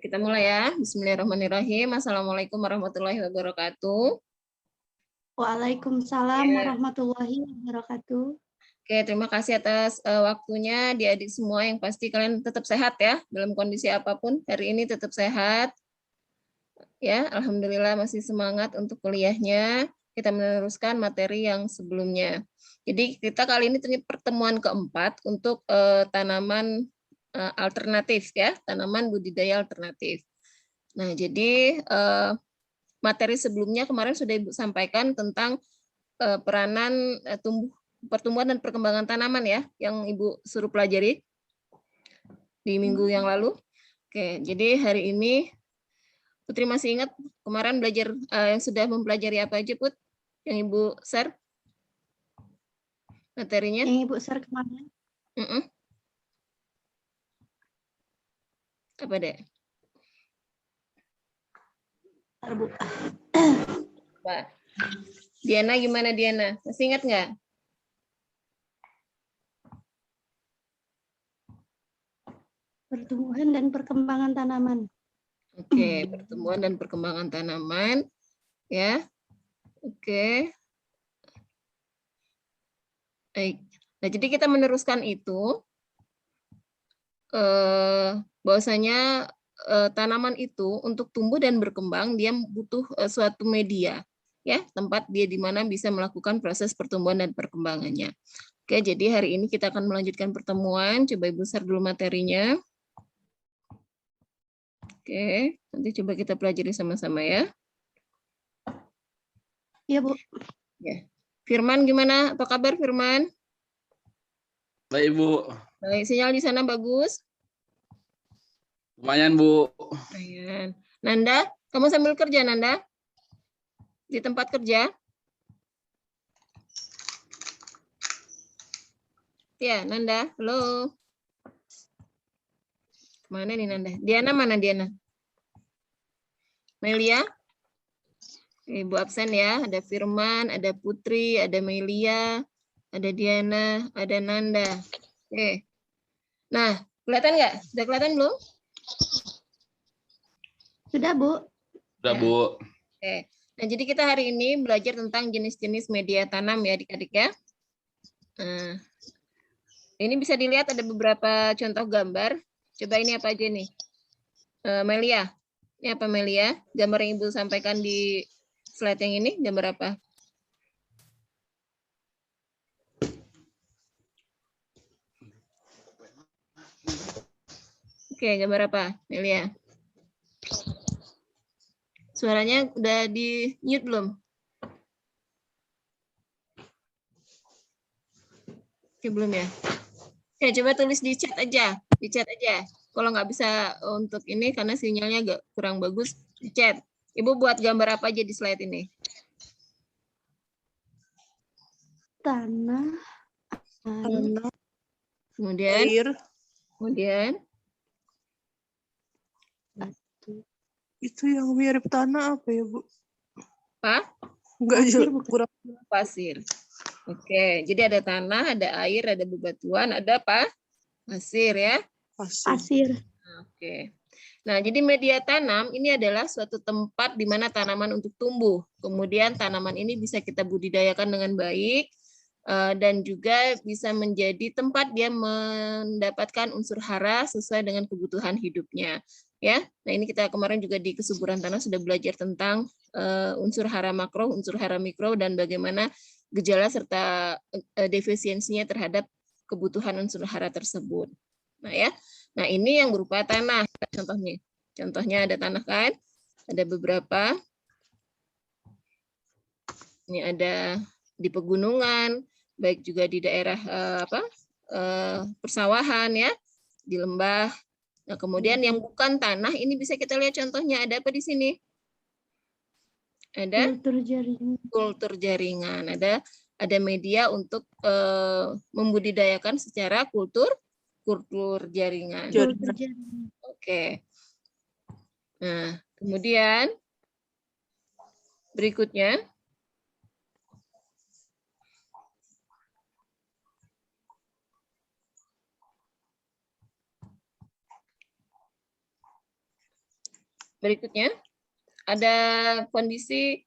Kita mulai ya. Bismillahirrahmanirrahim. Assalamualaikum warahmatullahi wabarakatuh. Waalaikumsalam warahmatullahi wabarakatuh. Oke, terima kasih atas waktunya adik-adik semua, yang pasti kalian tetap sehat ya, dalam kondisi apapun. Hari ini tetap sehat. Ya, alhamdulillah masih semangat untuk kuliahnya. Kita meneruskan materi yang sebelumnya. Jadi kita kali ini pertemuan keempat untuk tanaman alternatif ya, tanaman budidaya alternatif. Nah, jadi materi sebelumnya kemarin sudah Ibu sampaikan tentang peranan pertumbuhan dan perkembangan tanaman ya, yang Ibu suruh pelajari di minggu yang lalu. Oke, jadi hari ini Putri masih ingat kemarin belajar yang sudah mempelajari apa aja, Put? Yang Ibu share materinya? Yang Ibu share kemarin. Apa deh? Bu. Pak. Diana gimana Diana? Masih ingat nggak? Pertumbuhan dan perkembangan tanaman. Oke, pertumbuhan dan perkembangan tanaman. Ya. Oke. Baik. Nah, jadi kita meneruskan itu. Bahwasanya tanaman itu untuk tumbuh dan berkembang dia butuh suatu media, ya, tempat dia di mana bisa melakukan proses pertumbuhan dan perkembangannya. Oke, jadi hari ini kita akan melanjutkan pertemuan. Coba Ibu share dulu materinya. Oke, nanti coba kita pelajari sama-sama ya. Iya, Bu. Ya. Firman gimana? Apa kabar Firman? Baik, Bu. Baik, sinyal di sana bagus? Lumayan, Bu. Lumayan. Nanda, kamu sambil kerja, Nanda? Di tempat kerja? Ya, Nanda. Halo. Mana nih Nanda? Diana mana Diana? Melia? Ibu absen ya. Ada Firman, ada Putri, ada Melia, ada Diana, ada Nanda. Oke. Nah, kelihatan nggak? Sudah kelihatan belum? Sudah, Bu. Sudah, Ya. Bu. Oke. Nah, jadi kita hari ini belajar tentang jenis-jenis media tanam ya adik-adik ya. Nah, ini bisa dilihat ada beberapa contoh gambar. Coba ini apa aja nih? Melia. Ini apa Melia? Gambar yang Ibu sampaikan di slide yang ini, gambar apa? Oke, gambar apa, Melia? Suaranya udah di mute belum? Oke, belum ya? Oke, coba tulis di chat aja. Di chat aja. Kalau nggak bisa untuk ini karena sinyalnya agak kurang bagus, di chat. Ibu buat gambar apa aja di slide ini? Tanah, Kemudian, air. kemudian, Itu yang mirip tanah apa ya, Bu? apa? Enggak pasir, jelas. bukan? Kurang. Pasir. Oke, jadi ada tanah, ada air, ada bebatuan, ada apa? Pasir ya. Pasir. Oke. Nah, jadi media tanam ini adalah suatu tempat di mana tanaman untuk tumbuh. Kemudian tanaman ini bisa kita budidayakan dengan baik dan juga bisa menjadi tempat dia mendapatkan unsur hara sesuai dengan kebutuhan hidupnya. Ya, nah ini kita kemarin juga di kesuburan tanah sudah belajar tentang unsur hara makro, unsur hara mikro, dan bagaimana gejala serta defisiensinya terhadap kebutuhan unsur hara tersebut. Nah ya, nah ini yang berupa tanah contohnya. Contohnya ada tanah kan, ada beberapa. Ini ada di pegunungan, baik juga di daerah persawahan ya, di lembah. Nah, kemudian yang bukan tanah ini bisa kita lihat contohnya ada apa di sini? Ada kultur jaringan. Ada media untuk membudidayakan secara kultur jaringan. Oke. Nah, kemudian berikutnya Berikutnya ada kondisi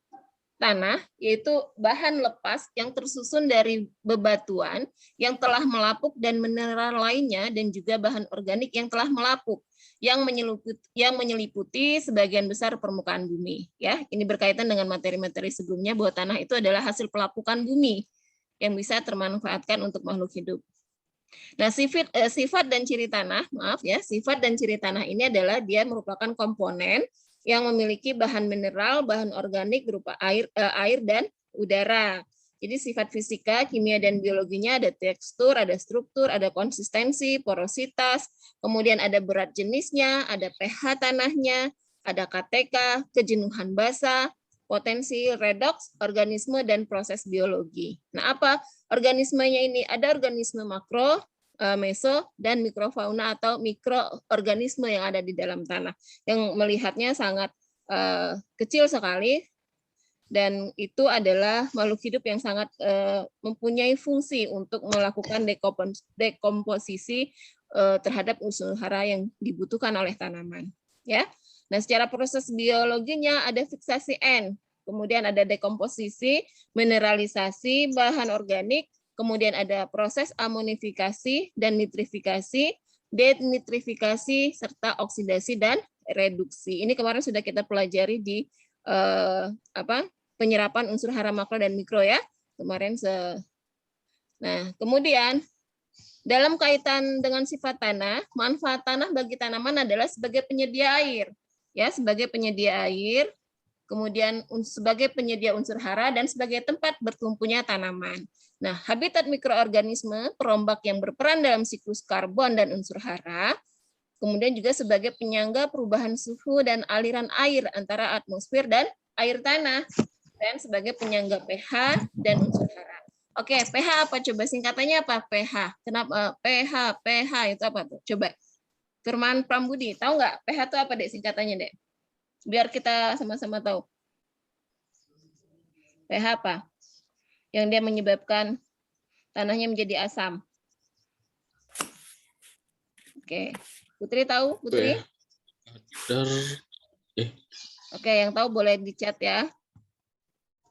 tanah, yaitu bahan lepas yang tersusun dari bebatuan yang telah melapuk dan mineral lainnya, dan juga bahan organik yang telah melapuk yang menyeliputi sebagian besar permukaan bumi. Ya, ini berkaitan dengan materi-materi sebelumnya bahwa tanah itu adalah hasil pelapukan bumi yang bisa termanfaatkan untuk makhluk hidup. Nah, sifat dan ciri tanah, sifat dan ciri tanah ini adalah dia merupakan komponen yang memiliki bahan mineral, bahan organik berupa air dan udara. Jadi sifat fisika, kimia, dan biologinya ada tekstur, ada struktur, ada konsistensi, porositas, kemudian ada berat jenisnya, ada pH tanahnya, ada KTK, kejenuhan basa, potensi redoks, organisme, dan proses biologi. Nah, apa organismenya ini? Ada organisme makro, meso, dan mikrofauna atau mikroorganisme yang ada di dalam tanah, yang melihatnya sangat kecil sekali, dan itu adalah makhluk hidup yang sangat mempunyai fungsi untuk melakukan dekomposisi terhadap unsur hara yang dibutuhkan oleh tanaman. Ya, nah secara proses biologinya ada fiksasi N, kemudian ada dekomposisi, mineralisasi bahan organik, kemudian ada proses amonifikasi dan nitrifikasi, denitrifikasi, serta oksidasi dan reduksi. Ini kemarin sudah kita pelajari di penyerapan unsur hara makro dan mikro ya kemarin. Nah, kemudian dalam kaitan dengan sifat tanah, manfaat tanah bagi tanaman adalah sebagai penyedia air, ya, sebagai penyedia air, kemudian sebagai penyedia unsur hara, dan sebagai tempat bertumpunya tanaman. Nah, habitat mikroorganisme, perombak yang berperan dalam siklus karbon dan unsur hara, kemudian juga sebagai penyangga perubahan suhu dan aliran air antara atmosfer dan air tanah, dan sebagai penyangga pH dan unsur hara. Oke, pH apa? Coba singkatannya apa? pH. Kenapa? pH itu apa tuh? Coba. Firman Prambudi, tahu nggak pH itu apa, Dek, singkatannya, Dek? Biar kita sama-sama tahu. pH apa? Yang dia menyebabkan tanahnya menjadi asam. Oke. Putri tahu? Putri? Oke, yang tahu boleh di chat ya.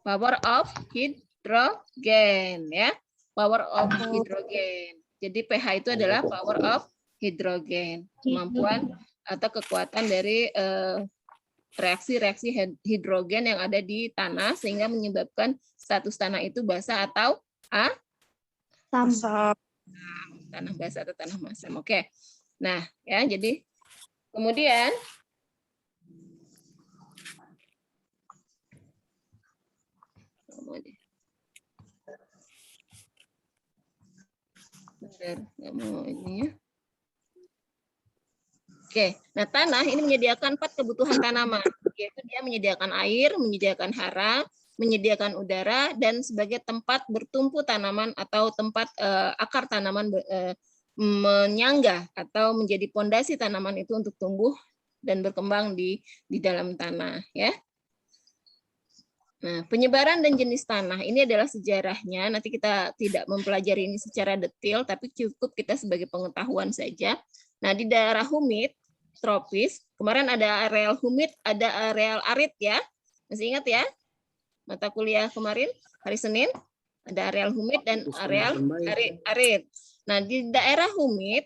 Power of hidrogen ya. Power of hidrogen. Jadi pH itu adalah power of hidrogen. Kemampuan atau kekuatan dari reaksi-reaksi hidrogen yang ada di tanah sehingga menyebabkan status tanah itu basah atau Asam. tanah basah atau tanah masam. Oke. Nah, ya, jadi kemudian Oke, nah tanah ini menyediakan 4 kebutuhan tanaman, yaitu dia menyediakan air, menyediakan hara, menyediakan udara, dan sebagai tempat bertumpu tanaman atau tempat akar tanaman menyangga atau menjadi pondasi tanaman itu untuk tumbuh dan berkembang di dalam tanah, ya. Nah, penyebaran dan jenis tanah ini adalah sejarahnya. Nanti kita tidak mempelajari ini secara detail, tapi cukup kita sebagai pengetahuan saja. Nah, di daerah humid, tropis, kemarin ada areal humid, ada areal arid ya. Masih ingat ya? Mata kuliah kemarin, hari Senin, ada areal humid dan areal arid. Nah, di daerah humid,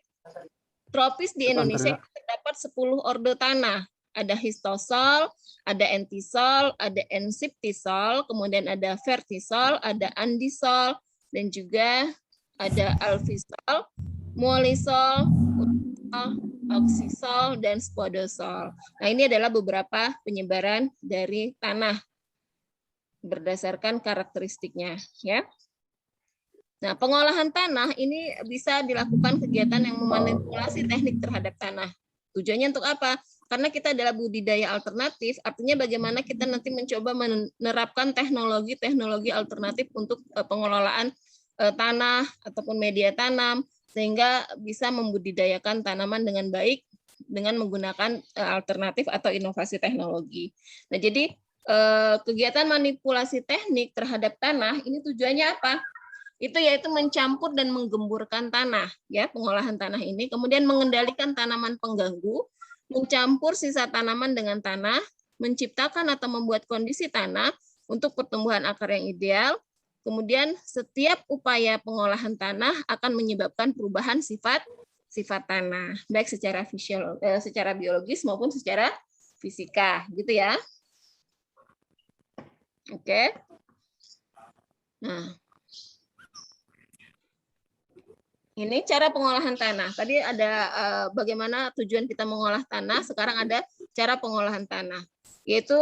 tropis di Indonesia terdapat 10 orde tanah. Ada histosol, ada entisol, ada ensiptisol, kemudian ada vertisol, ada andisol, dan juga ada alfisol, mualisol, oksisol, dan spodosol. Nah, ini adalah beberapa penyebaran dari tanah berdasarkan karakteristiknya, ya. Nah, pengolahan tanah ini bisa dilakukan kegiatan yang memanipulasi teknik terhadap tanah. Tujuannya untuk apa? Karena kita adalah budidaya alternatif, artinya bagaimana kita nanti mencoba menerapkan teknologi-teknologi alternatif untuk pengelolaan tanah ataupun media tanam, sehingga bisa membudidayakan tanaman dengan baik dengan menggunakan alternatif atau inovasi teknologi. Nah, jadi kegiatan manipulasi teknik terhadap tanah ini tujuannya apa? Itu yaitu mencampur dan menggemburkan tanah, ya, pengolahan tanah ini, kemudian mengendalikan tanaman pengganggu, mencampur sisa tanaman dengan tanah, menciptakan atau membuat kondisi tanah untuk pertumbuhan akar yang ideal. Kemudian setiap upaya pengolahan tanah akan menyebabkan perubahan sifat tanah, baik secara biologis maupun secara fisika, gitu ya. Oke. Nah, ini cara pengolahan tanah. Tadi ada bagaimana tujuan kita mengolah tanah, sekarang ada cara pengolahan tanah. Yaitu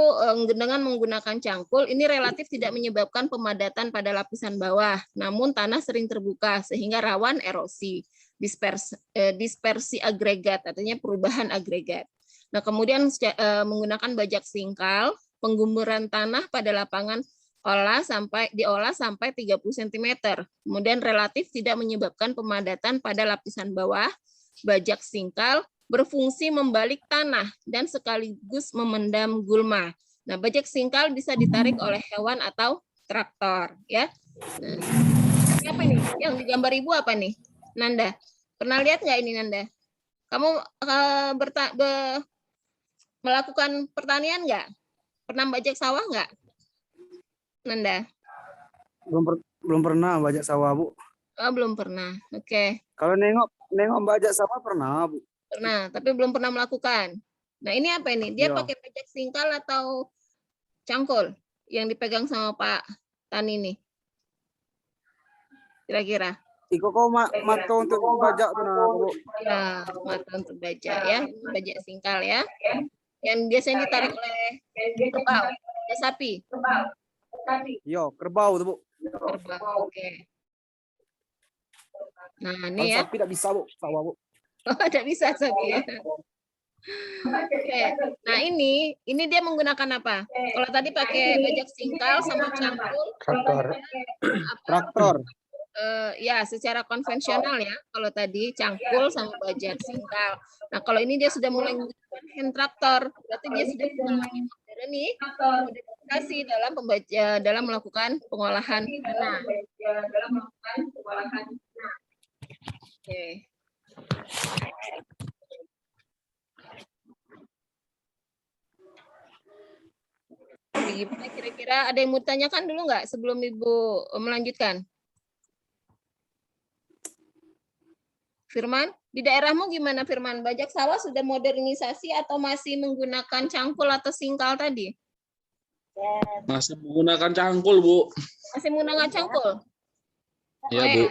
dengan menggunakan cangkul, ini relatif tidak menyebabkan pemadatan pada lapisan bawah, namun tanah sering terbuka sehingga rawan erosi, dispersi agregat, artinya perubahan agregat. Nah, kemudian menggunakan bajak singkal, penggumuran tanah pada lapangan diolah sampai 30 cm. Kemudian relatif tidak menyebabkan pemadatan pada lapisan bawah. Bajak singkal berfungsi membalik tanah dan sekaligus memendam gulma. Nah, bajak singkal bisa ditarik oleh hewan atau traktor, ya. Nah, apa nih? Yang digambar Ibu apa nih, Nanda? Pernah lihat nggak ini, Nanda? Kamu melakukan pertanian nggak? Pernah bajak sawah nggak, Nanda? Belum pernah bajak sawah, Bu. Oh, belum pernah. Oke. Kalau nengok bajak sawah pernah, Bu. Pernah, tapi belum pernah melakukan. Nah, ini apa ini? Dia Iya. pakai bajak singkal atau cangkul yang dipegang sama Pak Tani nih? Kira-kira. Iko kau mata untuk bajak tuh, nah, Bu. Ya, mata untuk bajak ya. Bajak singkal ya. Yang biasanya ditarik oleh kerbau, sapi. Yo, kerbau tuh, Bu. Kerbau, oke. Nah, Kalau ini ya. sapi tidak bisa, Bu. Sawah, Bu. Oh, tidak bisa sapi ya. Oke. Nah, ini dia menggunakan apa? Kalau tadi pakai bajak singkal sama cangkul. Traktor. Ya, secara konvensional ya. Kalau tadi cangkul sama bajak singkal. Nah, kalau ini dia sudah mulai menggunakan hand traktor, berarti dia sudah mulai modern nih, modifikasi dalam melakukan pengolahan tanah. Oke. Gimana kira-kira ada yang mau ditanyakan dulu nggak sebelum Ibu melanjutkan? Firman, di daerahmu gimana Firman? Bajak sawah sudah modernisasi atau masih menggunakan cangkul atau singkal tadi? Masih menggunakan cangkul, Bu. Masih menggunakan cangkul? Iya, Bu.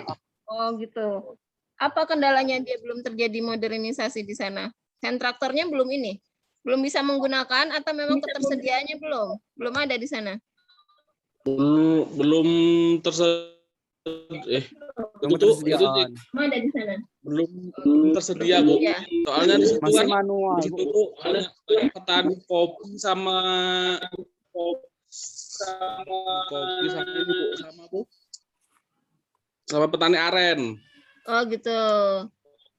Oh gitu. Apa kendalanya dia belum terjadi modernisasi di sana? Hand traktornya belum ini? Belum bisa menggunakan atau memang ketersediaannya belum? Belum ada di sana? Belum tersedia. Ketersediaan. Ada di sana? Belum tersedia, Bu. Ya. Soalnya di situ Masih kan manual, di situ, Bu. Bu, ada petani kopi sama sama petani aren. Oh gitu.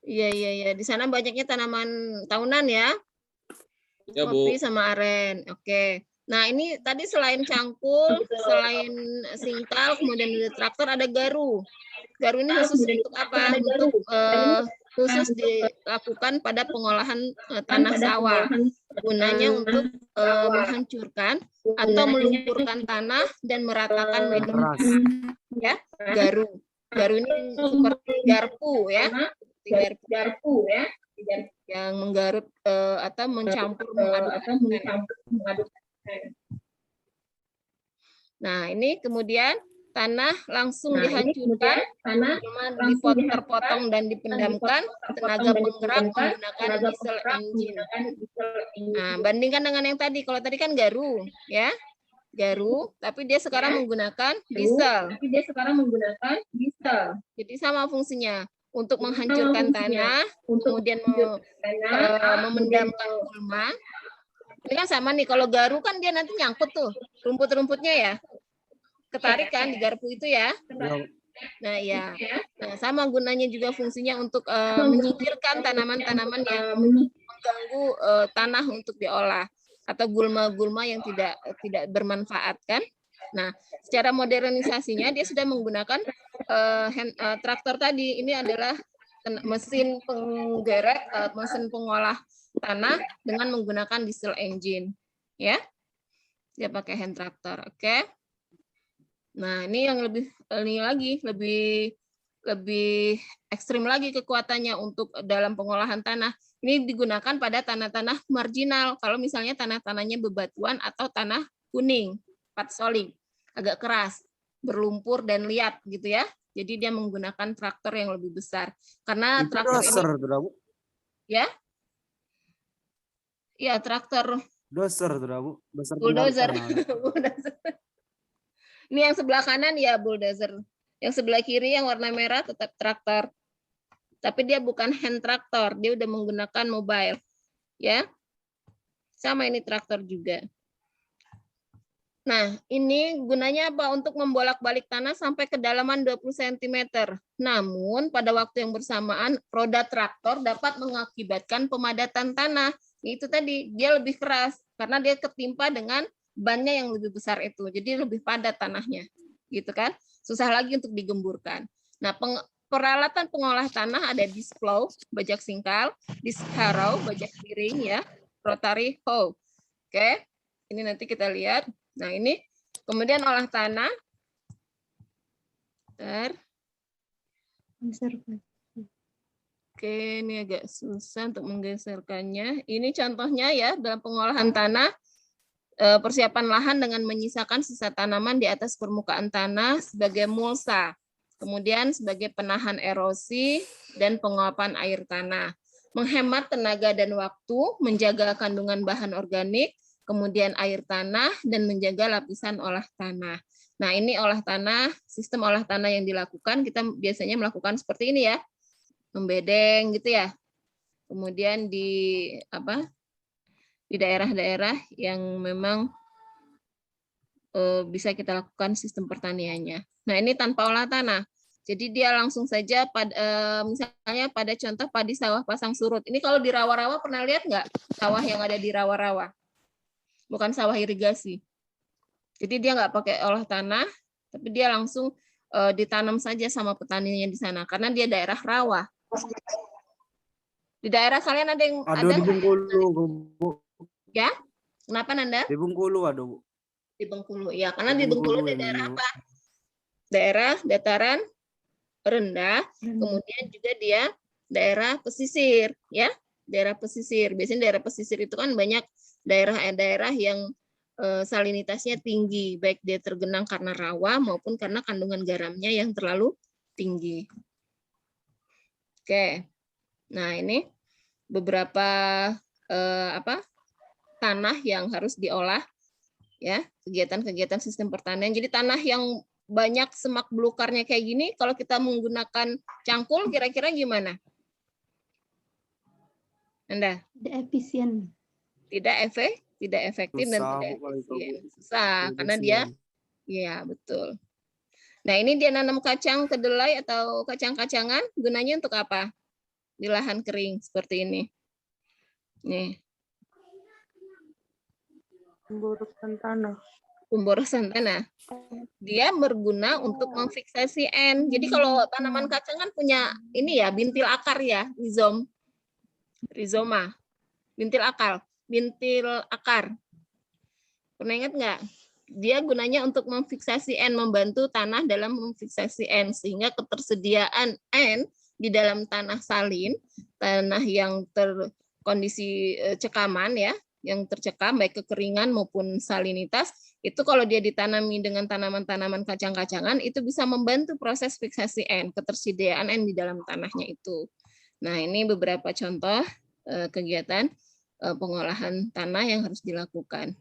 Iya. Di sana banyaknya tanaman tahunan ya? Ya, Bu. Kopi sama aren. Oke. Nah, ini tadi selain cangkul, selain singkal, kemudian ada traktor, ada garu. Garu ini khusus untuk apa? Untuk khusus dilakukan pada pengolahan tanah sawah. Gunanya untuk menghancurkan atau melumpuhkan tanah dan meratakan medan ya. Garu. Garu ini seperti garpu ya. Garpu ya. Yang menggarut atau mencampur mengaduk. Nah, ini kemudian tanah langsung dihancurkan, terpotong dan dipendamkan, tenaga penggerak menggunakan diesel engine. Nah, bandingkan dengan yang tadi, kalau tadi kan garu, ya, garu, tapi dia sekarang menggunakan diesel. Jadi sama fungsinya, untuk menghancurkan tanah, kemudian memendamkan gulma. Ini kan sama nih, kalau garu kan dia nanti nyangkut tuh rumput-rumputnya ya. Ketarik kan di garpu itu ya. Nah, ya. Nah, sama gunanya juga fungsinya untuk menyingkirkan tanaman-tanaman yang mengganggu tanah untuk diolah atau gulma-gulma yang tidak bermanfaat kan. Nah, secara modernisasinya dia sudah menggunakan traktor tadi. Ini adalah mesin penggerak, mesin pengolah tanah dengan menggunakan diesel engine, ya. Dia pakai hand tractor, oke. Nah, ini yang lebih ekstrim lagi kekuatannya untuk dalam pengolahan tanah. Ini digunakan pada tanah-tanah marginal. Kalau misalnya tanah-tanahnya bebatuan atau tanah kuning, patsoling, agak keras, berlumpur dan liat gitu ya. Jadi dia menggunakan traktor yang lebih besar. Karena Itu traktor ini doser tuh dah, Bu. ya, ya traktor Doser tuh dah, Bu. Doser bulldozer. pengantar. Bulldozer. Ini yang sebelah kanan ya bulldozer. Yang sebelah kiri yang warna merah tetap traktor. Tapi dia bukan hand traktor, dia udah menggunakan mobile. Ya. Sama ini traktor juga. Nah, ini gunanya apa? Untuk membolak-balik tanah sampai kedalaman 20 cm. Namun, pada waktu yang bersamaan, roda traktor dapat mengakibatkan pemadatan tanah. Itu tadi, dia lebih keras karena dia ketimpa dengan bannya yang lebih besar itu. Jadi lebih padat tanahnya. Gitu kan? Susah lagi untuk digemburkan. Nah, peralatan pengolah tanah ada disc plow, bajak singkal, disc harrow, bajak piring ya, rotary hoe. Oke. Ini nanti kita lihat. Nah, ini kemudian olah tanah. Oke, ini agak susah untuk menggeserkannya. Ini contohnya ya, dalam pengolahan tanah, persiapan lahan dengan menyisakan sisa tanaman di atas permukaan tanah sebagai mulsa. Kemudian sebagai penahan erosi dan penguapan air tanah. Menghemat tenaga dan waktu, menjaga kandungan bahan organik, kemudian air tanah, dan menjaga lapisan olah tanah. Nah, ini olah tanah, sistem olah tanah yang dilakukan, kita biasanya melakukan seperti ini ya, membedeng gitu ya. Kemudian di daerah-daerah yang memang bisa kita lakukan sistem pertaniannya. Nah, ini tanpa olah tanah. Jadi dia langsung saja misalnya pada contoh padi sawah pasang surut. Ini kalau di rawa-rawa pernah lihat nggak sawah yang ada di rawa-rawa? Bukan sawah irigasi. Jadi dia nggak pakai olah tanah, tapi dia langsung ditanam saja sama petaninya di sana, karena dia daerah rawa. Di daerah kalian ada yang Ada di Bengkulu, Bu. Ya? Kenapa Nanda? Di Bengkulu ada, Bu. Di Bengkulu, ya. Karena di Bengkulu di daerah apa? Daerah dataran rendah, kemudian juga dia daerah pesisir, ya. Daerah pesisir. Biasanya daerah pesisir itu kan banyak daerah-daerah yang salinitasnya tinggi, baik dia tergenang karena rawa maupun karena kandungan garamnya yang terlalu tinggi. Oke. Nah, ini beberapa tanah yang harus diolah ya, kegiatan-kegiatan sistem pertanian. Jadi tanah yang banyak semak belukarnya kayak gini, kalau kita menggunakan cangkul kira-kira gimana? Anda? Tidak efisien. Tidak efektif dan tidak efisien. Susah karena dia ya betul. Nah, ini dia nanam kacang kedelai atau kacang-kacangan, gunanya untuk apa? Di lahan kering seperti ini. Nih. Pemborosan tanah. Pemborosan tanah. Dia berguna untuk memfiksasi N. Jadi kalau tanaman kacang kan punya ini ya, bintil akar ya, rizoma. Bintil akar. Pernah ingat nggak? Dia gunanya untuk memfiksasi N, membantu tanah dalam memfiksasi N, sehingga ketersediaan N di dalam tanah salin, tanah yang terkondisi cekaman ya, yang tercekam baik kekeringan maupun salinitas, itu kalau dia ditanami dengan tanaman-tanaman kacang-kacangan, itu bisa membantu proses fiksasi N, ketersediaan N di dalam tanahnya itu. Nah, ini beberapa contoh kegiatan pengolahan tanah yang harus dilakukan.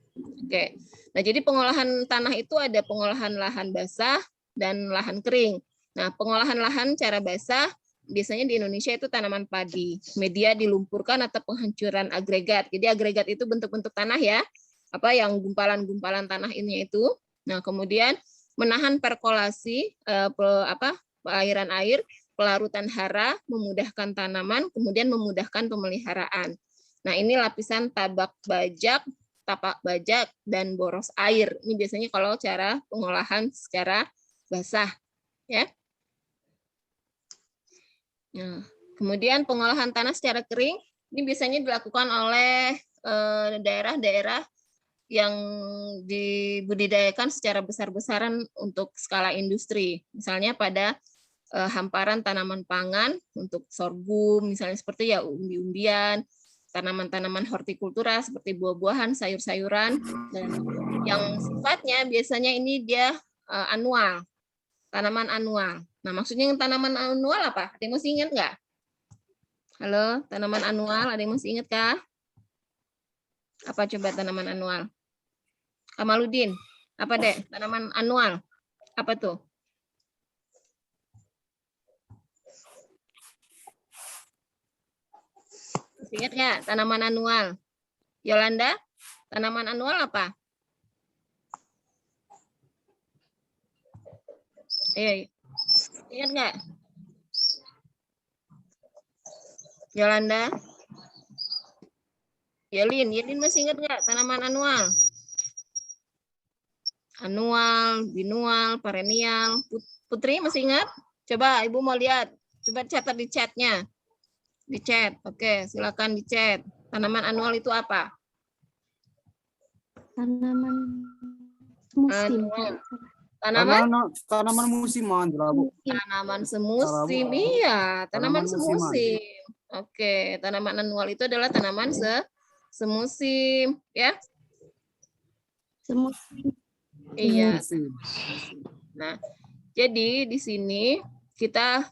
Oke. Nah, jadi pengolahan tanah itu ada pengolahan lahan basah dan lahan kering. Nah, pengolahan lahan cara basah biasanya di Indonesia itu tanaman padi, media dilumpurkan atau penghancuran agregat. Jadi agregat itu bentuk-bentuk tanah ya, yang gumpalan-gumpalan tanah ini itu. Nah, kemudian menahan perkolasi aliran air, pelarutan hara, memudahkan tanaman, kemudian memudahkan pemeliharaan. Nah, ini lapisan tapak bajak, dan boros air. Ini biasanya kalau cara pengolahan secara basah. Ya. Nah, kemudian pengolahan tanah secara kering Ini biasanya dilakukan oleh daerah-daerah yang dibudidayakan secara besar-besaran untuk skala industri. Misalnya pada hamparan tanaman pangan untuk sorghum, misalnya seperti ya umbi-umbian, tanaman-tanaman hortikultura seperti buah-buahan, sayur-sayuran, dan yang sifatnya biasanya ini dia anual, tanaman anual. Nah, maksudnya yang tanaman anual apa? Ada yang masih ingat nggak? Halo, tanaman anual, ada yang masih ingat kah? Apa coba tanaman anual? Kamaludin, apa deh? Tanaman anual, apa tuh? Masih ingat nggak tanaman anual? Yolanda, tanaman anual apa? Ayo, ingat nggak? Yolanda? Yelin masih ingat nggak tanaman anual? Anual, binual, perennial. Putri masih ingat? Coba Ibu mau lihat. Coba catat di chatnya. Di chat. Oke, silakan di chat. Tanaman anual itu apa? Tanaman musim. Anual. Tanaman? Tanaman musiman, Bu. Tanaman semusim. Iya, tanaman Tanaman musiman. semusim. Oke, tanaman anual itu adalah tanaman semusim, ya. Semusim. Iya. Musim. Nah, jadi di sini kita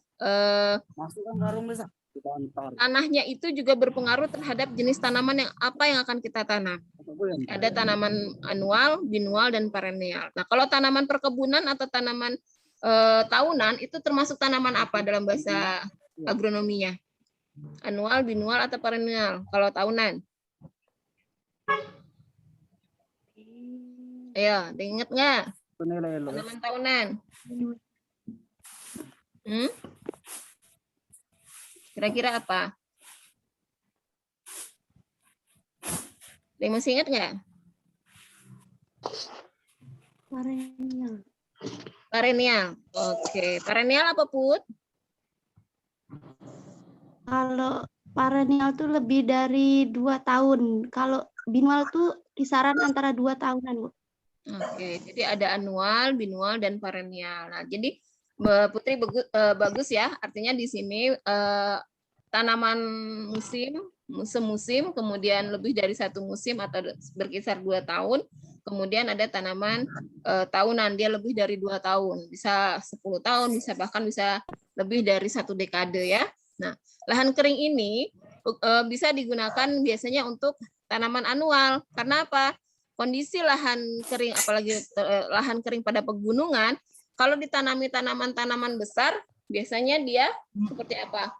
Masukkan karung bisa. Kita antar. tanahnya itu juga berpengaruh terhadap jenis tanaman yang apa yang akan kita tanam. Ada tanaman anual, binual, dan perennial. Nah, kalau tanaman perkebunan atau tanaman tahunan itu termasuk tanaman apa dalam bahasa agronominya? Anual, binual, atau perennial? Kalau tahunan? Ayo, ingat nggak? Penilai lo. Tanaman tahunan. Kira-kira apa? Ada yang masih ingat nggak? Perennial. Perennial. Oke, perennial apa, Put? Kalau perennial tuh lebih dari 2 tahun. Kalau binual tuh kisaran antara 2 tahunan, Bu. Oke, jadi ada anual, binual, dan perennial. Nah, jadi Putri bagus ya. Artinya di sini tanaman musim, semusim, kemudian lebih dari 1 musim atau berkisar 2 tahun. Kemudian ada tanaman tahunan, dia lebih dari 2 tahun. Bisa 10 tahun, bahkan bisa lebih dari 1 dekade ya. Nah, lahan kering ini bisa digunakan biasanya untuk tanaman anual. Karena apa? Kondisi lahan kering, apalagi lahan kering pada pegunungan, kalau ditanami tanaman-tanaman besar, biasanya dia seperti apa?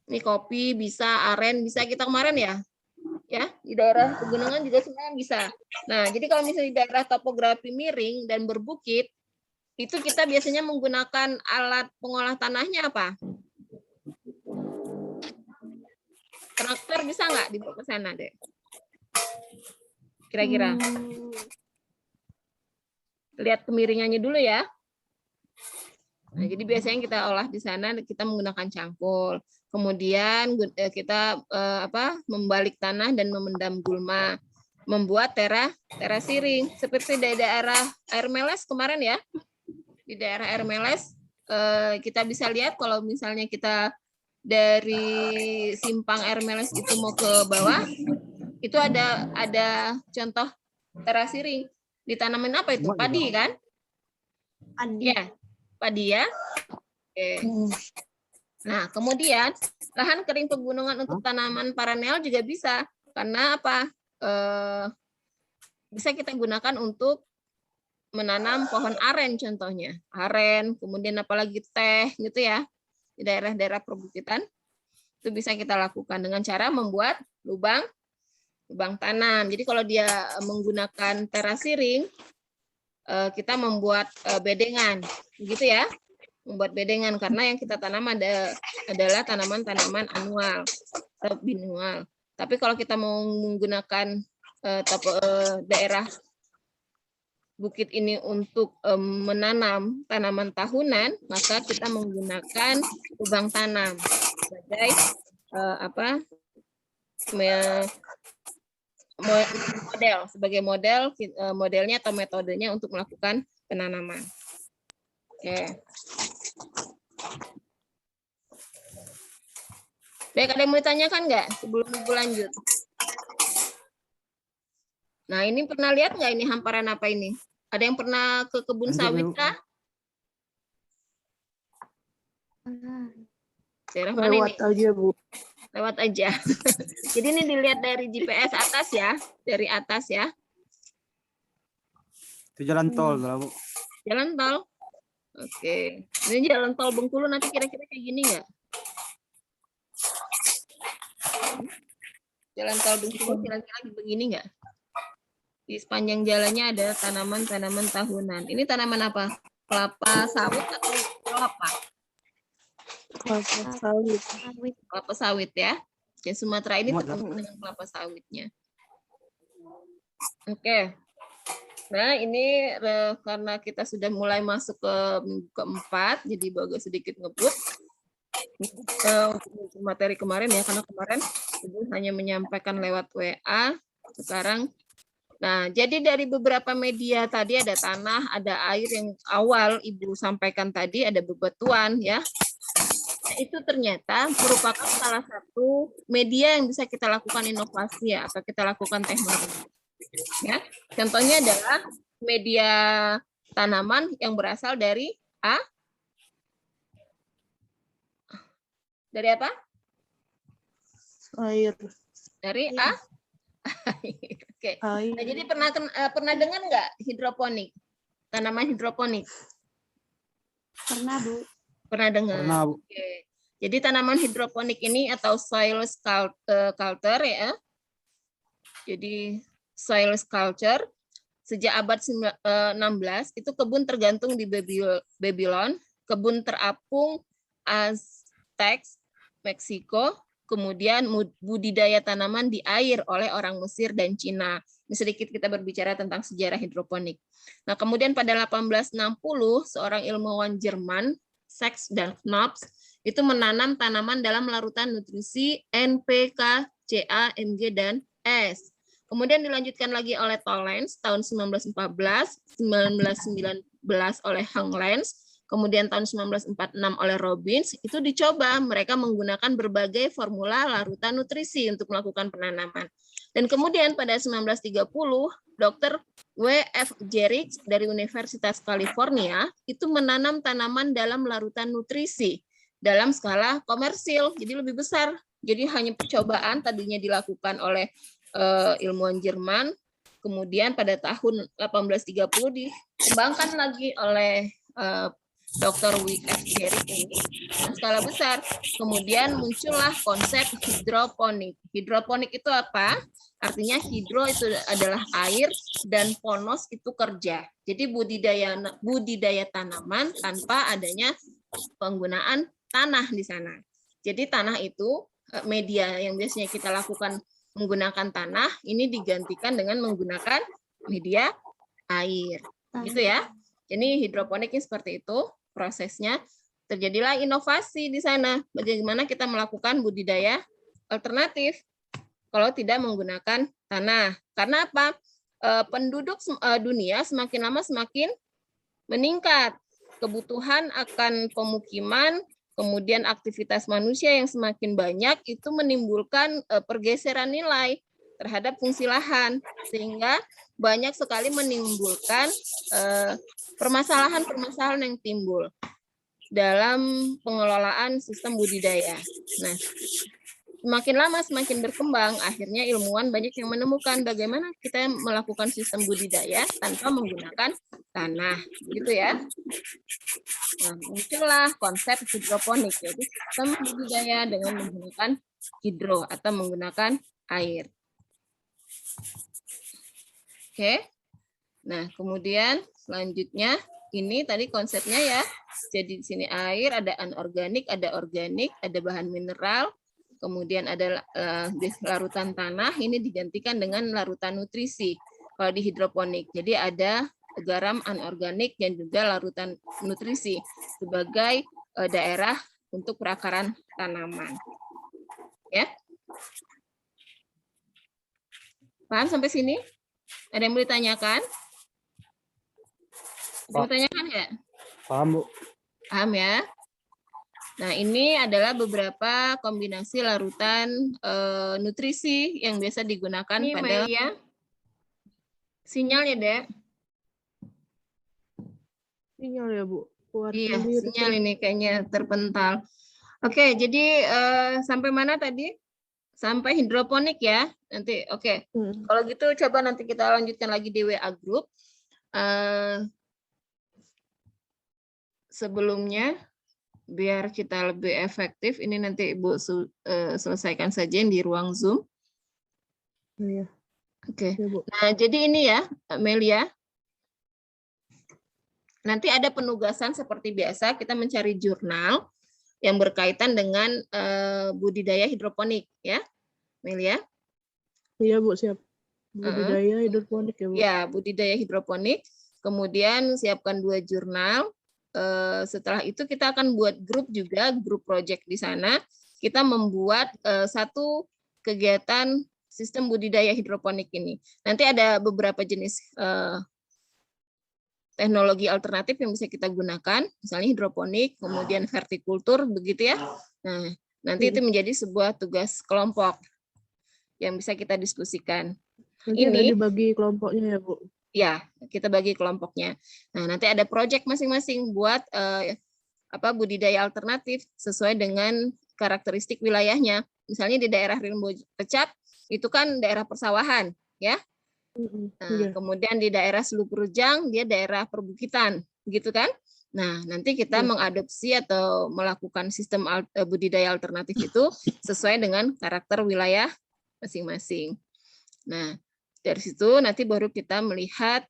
Ini kopi, bisa aren, bisa kita kemarin ya di daerah pegunungan juga sebenarnya bisa. Nah, jadi kalau misalnya di daerah topografi miring dan berbukit, itu kita biasanya menggunakan alat pengolah tanahnya apa? Traktor bisa nggak dibawa ke sana, Dek? Kira-kira. Lihat kemiringannya dulu ya. Nah, jadi biasanya kita olah di sana, kita menggunakan cangkul. Kemudian kita membalik tanah dan memendam gulma, membuat terasiring seperti di daerah Air Meles kemarin ya. Di daerah Air Meles kita bisa lihat kalau misalnya kita dari simpang Air Meles itu mau ke bawah, itu ada contoh terasiring. Ditanamin apa itu? Padi kan? Ya, padi ya. Oke. Nah, kemudian lahan kering pegunungan untuk tanaman perennial juga bisa. Karena apa? Bisa kita gunakan untuk menanam pohon aren contohnya. Aren, kemudian apalagi teh gitu ya. Di daerah-daerah perbukitan. Itu bisa kita lakukan dengan cara membuat lubang tanam. Jadi kalau dia menggunakan terasiring, kita membuat bedengan. Gitu ya. Membuat bedengan karena yang kita tanam adalah tanaman-tanaman anual atau binual. Tapi kalau kita mau menggunakan daerah bukit ini untuk menanam tanaman tahunan, maka kita menggunakan lubang tanam sebagai modelnya atau metodenya untuk melakukan penanaman. Oke. Baik, ada yang mau ditanyakan nggak sebelum ibu lanjut? Nah, ini pernah lihat nggak ini hamparan apa ini? Ada yang pernah ke kebun sawit kah? Daerah mana ini? Lewat aja, Bu. Lewat aja. Jadi ini dilihat dari GPS atas ya, dari atas ya. Itu jalan tol lah, Bu. Jalan tol. Oke. Ini jalan tol Bengkulu nanti kira-kira kayak gini nggak? Jalan tol Bengkulu kira-kira begini nggak? Di sepanjang jalannya ada tanaman-tanaman tahunan. Ini tanaman apa? Kelapa sawit atau kelapa? Kelapa sawit. Kelapa sawit ya. Di Sumatera ini Muat, terkenal dengan kelapa sawitnya. Oke. Nah, ini karena kita sudah mulai masuk ke minggu keempat, jadi agak sedikit ngebut. Untuk materi kemarin ya, karena kemarin Ibu hanya menyampaikan lewat WA. Sekarang, nah jadi dari beberapa media tadi ada tanah, ada air yang awal Ibu sampaikan tadi, ada bebatuan ya. Nah, itu ternyata merupakan salah satu media yang bisa kita lakukan inovasi ya, atau kita lakukan teknologi. Ya, contohnya adalah media tanaman yang berasal dari dari apa? Air. Dari Oke. Air. Nah, jadi pernah dengar nggak hidroponik? Tanaman hidroponik? Pernah, Bu. Pernah dengar? Pernah, Bu. Oke. Jadi tanaman hidroponik ini atau soil culture ya. Jadi soil culture sejak abad 16 itu kebun tergantung di Babylon, kebun terapung Aztec, Meksiko, kemudian budidaya tanaman di air oleh orang Mesir dan Cina. Ini sedikit kita berbicara tentang sejarah hidroponik. Nah, kemudian pada 1860 seorang ilmuwan Jerman, Sachs dan Knops, itu menanam tanaman dalam larutan nutrisi N, P, K, Ca, Mg, dan S. Kemudian dilanjutkan lagi oleh Tollens tahun 1914, 1919 oleh Hang Lenz, kemudian tahun 1946 oleh Robbins, itu dicoba mereka menggunakan berbagai formula larutan nutrisi untuk melakukan penanaman. Dan kemudian pada 1930, Dr. W.F. Jerick dari Universitas California itu menanam tanaman dalam larutan nutrisi dalam skala komersil, jadi lebih besar. Jadi hanya percobaan tadinya dilakukan oleh ilmuwan Jerman, kemudian pada tahun 1830 dikembangkan lagi oleh Dr. W.F. Jerick ini dengan skala besar. Kemudian muncullah konsep hidroponik. Hidroponik itu apa? Artinya hidro itu adalah air dan ponos itu kerja. Jadi budidaya tanaman tanpa adanya penggunaan tanah di sana. Jadi tanah itu media yang biasanya kita lakukan menggunakan tanah, ini digantikan dengan menggunakan media air. Gitu ya. Ini hidroponiknya seperti itu prosesnya. Terjadilah inovasi di sana. Bagaimana kita melakukan budidaya alternatif kalau tidak menggunakan tanah. Karena apa? Penduduk dunia semakin lama semakin meningkat. Kebutuhan akan pemukiman, kemudian aktivitas manusia yang semakin banyak itu menimbulkan pergeseran nilai terhadap fungsi lahan, sehingga banyak sekali menimbulkan permasalahan-permasalahan yang timbul dalam pengelolaan sistem budidaya. Nah, semakin lama semakin berkembang, akhirnya ilmuwan banyak yang menemukan bagaimana kita melakukan sistem budidaya tanpa menggunakan tanah, gitu ya. Nah, muncullah konsep hidroponik, yaitu sistem budidaya dengan menggunakan hidro atau menggunakan air. Oke. Nah, kemudian selanjutnya ini tadi konsepnya ya. Jadi di sini air, ada anorganik, ada organik, ada bahan mineral, kemudian ada larutan tanah, ini digantikan dengan larutan nutrisi kalau di hidroponik. Jadi ada garam anorganik, dan juga larutan nutrisi sebagai daerah untuk perakaran tanaman. Ya. Paham sampai sini? Ada yang mau ditanyakan? Ada yang mau ditanyakan nggak? Paham, Bu. Paham ya? Nah, ini adalah beberapa kombinasi larutan nutrisi yang biasa digunakan Ini pada Melia. sinyal ya, Dek? Sinyal ya, Bu. Keluar Iya, sendiri. sinyal ini kayaknya terpental. Oke, jadi sampai mana tadi? Sampai hidroponik ya. Nanti, oke. Hmm. Kalau gitu coba nanti kita lanjutkan lagi di WA Group. Sebelumnya, biar kita lebih efektif, ini nanti Ibu selesaikan saja yang di ruang Zoom. Iya, Oke. ya, Bu. Nah, jadi ini ya, Melia. Nanti ada penugasan seperti biasa, kita mencari jurnal yang berkaitan dengan budidaya hidroponik, ya, Melia. Iya, Bu, siap. Budidaya hidroponik ya, Bu. Ya, budidaya hidroponik. Kemudian siapkan 2 jurnal. Setelah itu kita akan buat grup juga, grup project di sana. Kita membuat satu kegiatan sistem budidaya hidroponik ini. Nanti ada beberapa jenis teknologi alternatif yang bisa kita gunakan, misalnya hidroponik, kemudian vertikultur, begitu ya. Nah, nanti itu menjadi sebuah tugas kelompok yang bisa kita diskusikan. Nanti ada dibagi kelompoknya ya, Bu. Ya, kita bagi kelompoknya. Nah, nanti ada proyek masing-masing buat budidaya alternatif sesuai dengan karakteristik wilayahnya. Misalnya di daerah Rimbo Pecap itu kan daerah persawahan, ya. Nah, kemudian di daerah Selupurjang dia daerah perbukitan, gitu kan? Nah, nanti kita mengadopsi atau melakukan sistem budidaya alternatif itu sesuai dengan karakter wilayah masing-masing. Nah, dari situ nanti baru kita melihat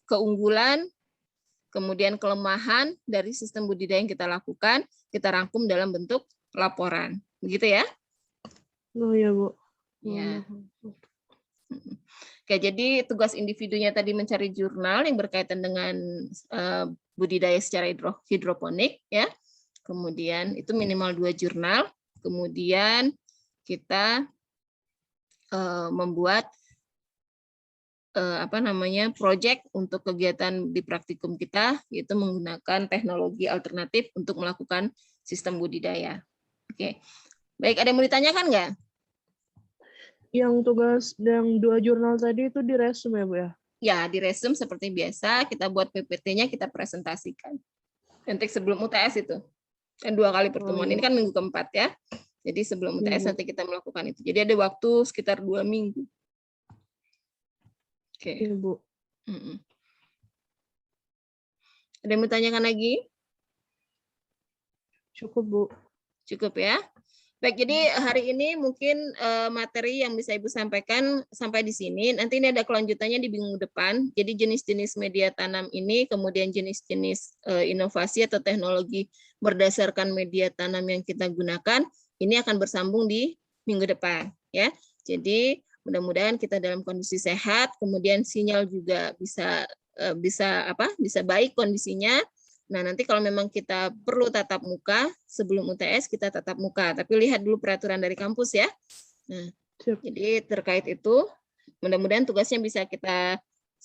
keunggulan, kemudian kelemahan dari sistem budidaya yang kita lakukan, kita rangkum dalam bentuk laporan. Begitu ya? Oh ya, Bu. Ya. Oke, jadi tugas individunya tadi mencari jurnal yang berkaitan dengan budidaya secara hidroponik, ya. Kemudian itu minimal 2 jurnal. Kemudian kita membuat proyek untuk kegiatan di praktikum kita, yaitu menggunakan teknologi alternatif untuk melakukan sistem budidaya. Oke, baik, ada yang mau ditanyakan nggak? Yang tugas yang 2 jurnal tadi itu di resume ya, Bu ya? Ya, di resume seperti biasa, kita buat PPT-nya, kita presentasikan. Nanti sebelum UTS itu. Dan 2 kali pertemuan. Ini kan minggu keempat ya. Jadi sebelum UTS nanti kita melakukan itu. Jadi ada waktu sekitar 2 minggu. Oke. Iya, Bu. Ada yang mau ditanyakan lagi? Cukup, Bu. Cukup ya. Baik, jadi hari ini mungkin materi yang bisa Ibu sampaikan sampai di sini. Nanti ini ada kelanjutannya di minggu depan. Jadi jenis-jenis media tanam ini, kemudian jenis-jenis inovasi atau teknologi berdasarkan media tanam yang kita gunakan, ini akan bersambung di minggu depan. Ya. Jadi mudah-mudahan kita dalam kondisi sehat, kemudian sinyal juga bisa baik kondisinya. Nah, nanti kalau memang kita perlu tatap muka, sebelum UTS kita tatap muka. Tapi lihat dulu peraturan dari kampus ya. Nah, jadi terkait itu, mudah-mudahan tugasnya bisa kita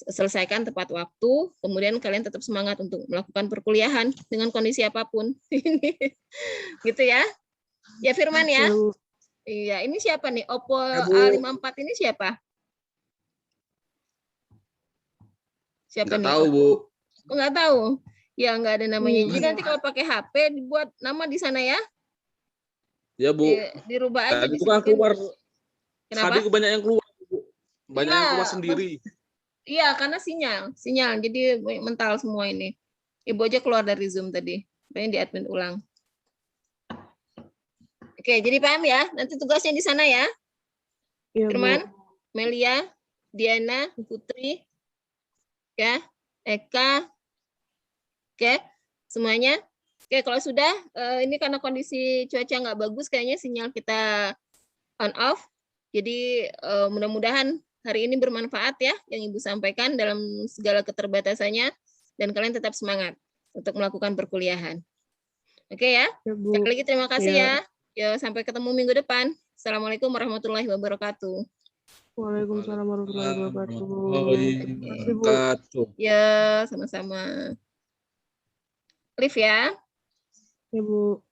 selesaikan tepat waktu. Kemudian kalian tetap semangat untuk melakukan perkuliahan dengan kondisi apapun. Gitu ya. Ya Firman ya. Iya, ini siapa nih? Oppo A54 ini siapa? Siapa nggak nih? Tahu, Bu. Oh, nggak tahu. Ya, nggak ada namanya. Jadi nanti kalau pakai HP dibuat nama di sana ya. Ya, Bu. Dirubah aja. Tadi itu kan keluar. Kenapa? Tadi banyak yang keluar, Bu. Banyak yang keluar sendiri. Iya, karena sinyal. Jadi mental semua ini. Ibu aja keluar dari Zoom tadi. Pengen di admin ulang. Oke, jadi paham ya? Nanti tugasnya di sana ya. Iya, Firman, Bu. Melia, Diana, Putri, ya, Eka. Oke, semuanya. Oke, kalau sudah, ini karena kondisi cuaca nggak bagus, kayaknya sinyal kita on off. Jadi mudah-mudahan hari ini bermanfaat ya yang Ibu sampaikan dalam segala keterbatasannya, dan kalian tetap semangat untuk melakukan perkuliahan. Oke ya. Ya, Bu. Sekali lagi terima kasih Ya. ya. Ya, sampai ketemu minggu depan. Assalamualaikum warahmatullahi wabarakatuh. Waalaikumsalam warahmatullahi wabarakatuh. Terima kasih, Bu. Wabarakatuh. Ya, sama-sama. Liv ya. Ya, Bu.